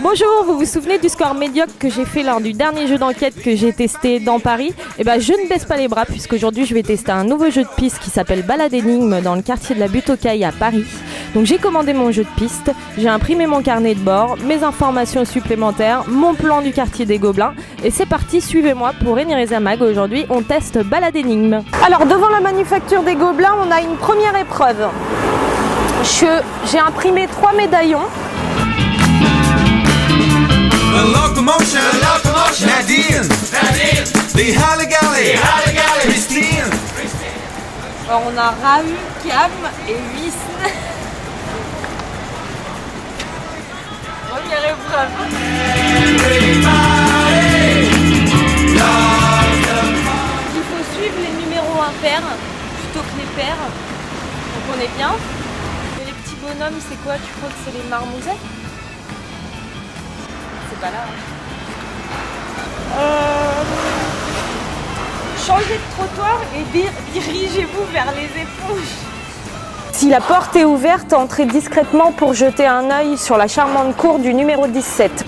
Bonjour, vous vous souvenez du score médiocre que j'ai fait lors du dernier jeu d'enquête que j'ai testé dans Paris? Eh ben, je ne baisse pas les bras puisqu'aujourd'hui je vais tester un nouveau jeu de piste qui s'appelle Balade Énigme dans le quartier de la Butte aux Cailles à Paris. Donc j'ai commandé mon jeu de piste, j'ai imprimé mon carnet de bord, mes informations supplémentaires, mon plan du quartier des Gobelins et c'est parti, suivez-moi pour Énireza Mag. Aujourd'hui on teste Balade Énigme. Alors devant la manufacture des Gobelins on a une première épreuve. J'ai imprimé 3 médaillons. The locomotion, Nadine, the Halligalli, Christine. Alors on a Rahu, Cam et Vis. Première épreuve. Il faut suivre les numéros impairs plutôt que les pairs. Donc on est bien. Et les petits bonhommes, c'est quoi? Tu crois que c'est les marmousettes? C'est pas là. Changez de trottoir et dirigez-vous vers les éponges. Si la porte est ouverte, entrez discrètement pour jeter un œil sur la charmante cour du numéro 17.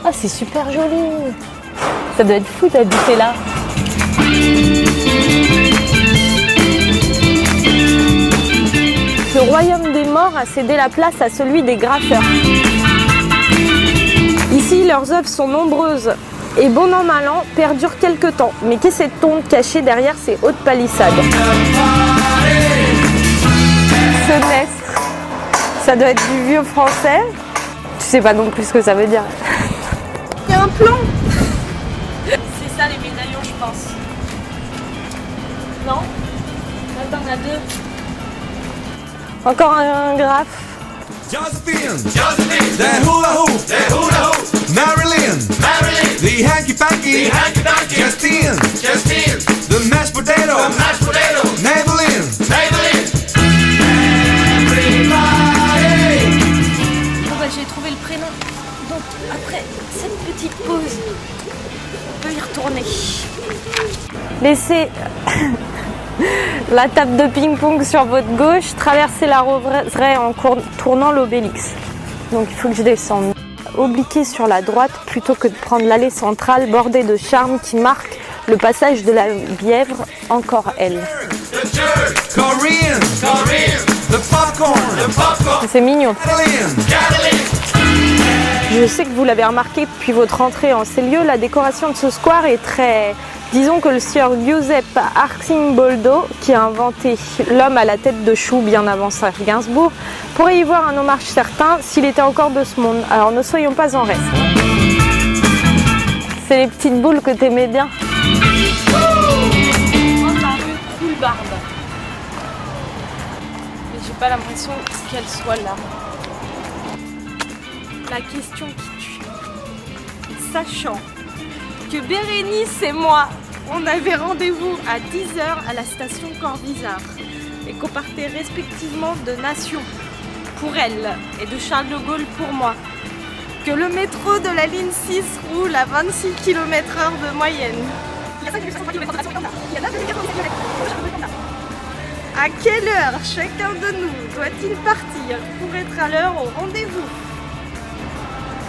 Ah, c'est super joli. Ça doit être fou d'habiter là. Le royaume des morts a cédé la place à celui des graffeurs. Ici, leurs œuvres sont nombreuses et bon an mal an perdurent quelque temps. Mais qu'essaie-t-on de cacher derrière ces hautes palissades? Semestre, ça doit être du vieux français. Tu sais pas non plus ce que ça veut dire. Il y a un plan. C'est ça les médaillons, je pense. Non? Attends, on a 2. Encore un graphe. Josephine, the hula hoop, Marilyn, the hanky panky, Justine, the mashed potato, Maybelline. Bon bah j'ai trouvé le prénom. Donc après cette petite pause, on peut y retourner. Laissez la table de ping-pong sur votre gauche, traversez la roseraie en tournant l'obélix. Donc il faut que je descende. Obliquer sur la droite plutôt que de prendre l'allée centrale bordée de charme qui marque le passage de la Bièvre, encore elle. C'est mignon. Je sais que vous l'avez remarqué depuis votre entrée en ces lieux, la décoration de ce square est très... Disons que le sieur Giuseppe Arcimboldo, qui a inventé l'homme à la tête de chou bien avant Serge Gainsbourg, pourrait y voir un hommage certain s'il était encore de ce monde. Alors ne soyons pas en reste. C'est les petites boules que t'aimais bien. Moi, ma rue coule barbe. Mais j'ai pas l'impression qu'elle soit là. La question qui tue. Sachant que Bérénice et moi, on avait rendez-vous à 10h à la station Corvisart et qu'on partait respectivement de Nation pour elle et de Charles de Gaulle pour moi. Que le métro de la ligne 6 roule à 26 km/h de moyenne. À quelle heure chacun de nous doit-il partir pour être à l'heure au rendez-vous?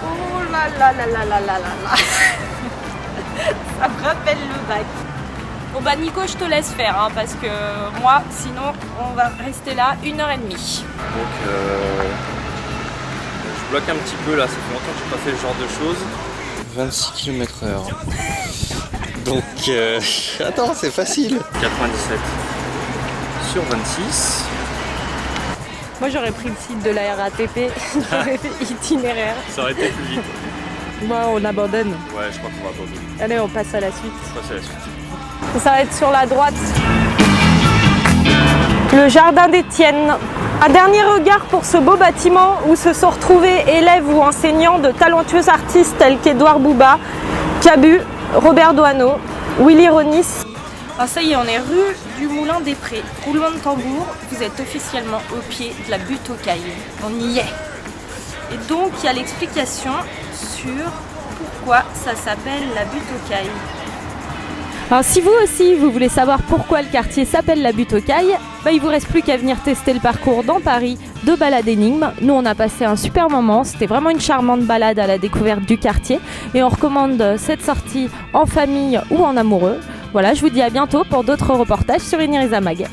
Oh là là là là là là là. Ça me rappelle le bac. Bon bah Nico, je te laisse faire hein, parce que moi, sinon, on va rester là 1h30. Donc je bloque un petit peu là, ça fait longtemps que j'ai pas fait ce genre de choses. 26 km/h. Donc attends, c'est facile. 97 sur 26. Moi j'aurais pris le site de la RATP, j'aurais fait itinéraire. Ça aurait été plus vite. Bon, on abandonne. Ouais, je crois qu'on va abandonner. Allez, on passe à la suite. On passe à la suite. Ça va être sur la droite. Le jardin d'Étienne. Un dernier regard pour ce beau bâtiment où se sont retrouvés élèves ou enseignants de talentueux artistes tels qu'Édouard Bouba, Cabu, Robert Doisneau, Willy Ronis. Alors ça y est, on est rue du Moulin des Prés. Roulement de tambour, vous êtes officiellement au pied de la Butte aux Cailles. On y est. Et donc il y a l'explication sur pourquoi ça s'appelle la Butte aux Cailles. Alors si vous aussi vous voulez savoir pourquoi le quartier s'appelle la Butte aux Cailles, il vous reste plus qu'à venir tester le parcours dans Paris de balade énigme. Nous, on a passé un super moment. C'était vraiment une charmante balade à la découverte du quartier. Et on recommande cette sortie en famille ou en amoureux. Voilà, je vous dis à bientôt pour d'autres reportages sur Inirisa Mag.